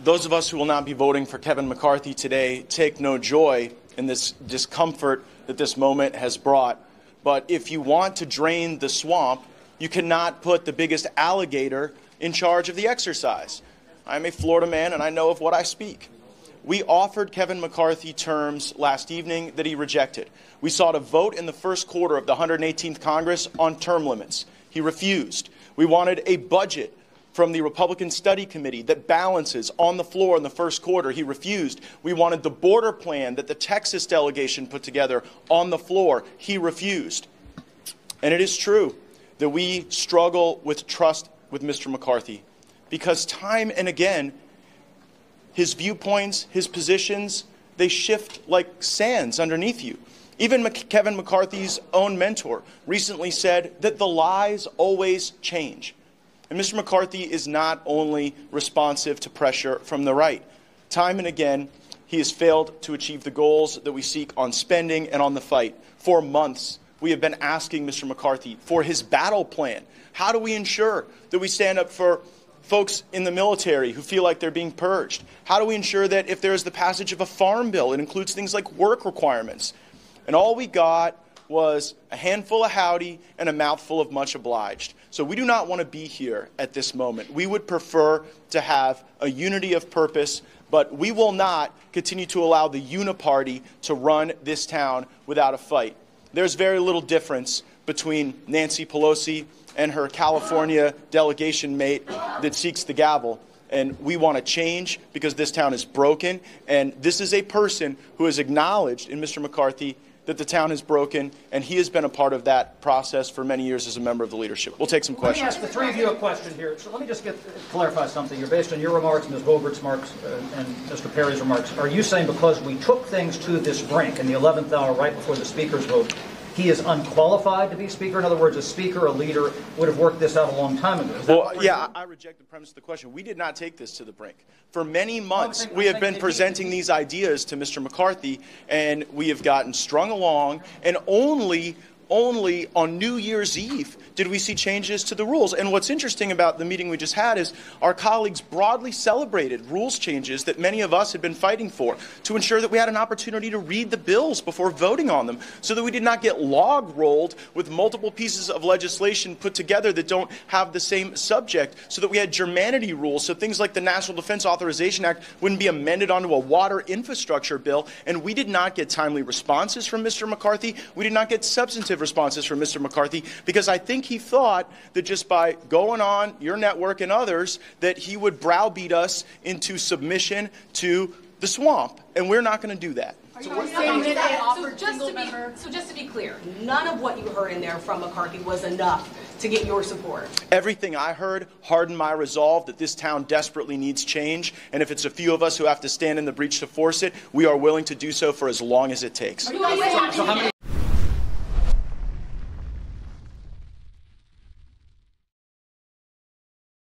those of us who will not be voting for Kevin McCarthy today take no joy in this discomfort that this moment has brought. But if you want to drain the swamp, you cannot put the biggest alligator in charge of the exercise. I'm a Florida man, and I know of what I speak. We offered Kevin McCarthy terms last evening that he rejected. We sought a vote in the first quarter of the 118th Congress on term limits. He refused. We wanted a budget from the Republican Study Committee that balances on the floor in the first quarter. He refused. We wanted the border plan that the Texas delegation put together on the floor. He refused. And it is true that we struggle with trust with Mr. McCarthy because time and again, his viewpoints, his positions, they shift like sands underneath you. Even Kevin McCarthy's own mentor recently said that the lies always change. And Mr. McCarthy is not only responsive to pressure from the right. Time and again, he has failed to achieve the goals that we seek on spending and on the fight. For months, we have been asking Mr. McCarthy for his battle plan. How do we ensure that we stand up for folks in the military who feel like they're being purged? How do we ensure that if there is the passage of a farm bill, it includes things like work requirements? And all we got was a handful of howdy and a mouthful of much obliged. So we do not want to be here at this moment. We would prefer to have a unity of purpose, but we will not continue to allow the uniparty to run this town without a fight. There's very little difference between Nancy Pelosi and her California delegation mate that seeks the gavel. And we want to change because this town is broken. And this is a person who has acknowledged in Mr. McCarthy that the town is broken, and he has been a part of that process for many years as a member of the leadership. We'll take some questions. Let me ask the three of you a question here. So let me just clarify something. You're based on your remarks, Ms. Boebert's remarks, and Mr. Perry's remarks. Are you saying because we took things to this brink in the 11th hour right before the Speaker's vote, he is unqualified to be Speaker? In other words, a Speaker, a leader, would have worked this out a long time ago. Well, yeah, I reject the premise of the question. We did not take this to the brink. For many months, we have been presenting these ideas to Mr. McCarthy, and we have gotten strung along, and only on New Year's Eve did we see changes to the rules. And what's interesting about the meeting we just had is our colleagues broadly celebrated rules changes that many of us had been fighting for to ensure that we had an opportunity to read the bills before voting on them so that we did not get log rolled with multiple pieces of legislation put together that don't have the same subject, so that we had germanity rules, so things like the National Defense Authorization Act wouldn't be amended onto a water infrastructure bill. And we did not get timely responses from Mr. McCarthy. We did not get substantive responses from Mr. McCarthy because I think he thought that just by going on your network and others that he would browbeat us into submission to the swamp, and we're not going to do that. So just to be clear, none of what you heard in there from McCarthy was enough to get your support. Everything I heard hardened my resolve that this town desperately needs change, and if it's a few of us who have to stand in the breach to force it, we are willing to do so for as long as it takes.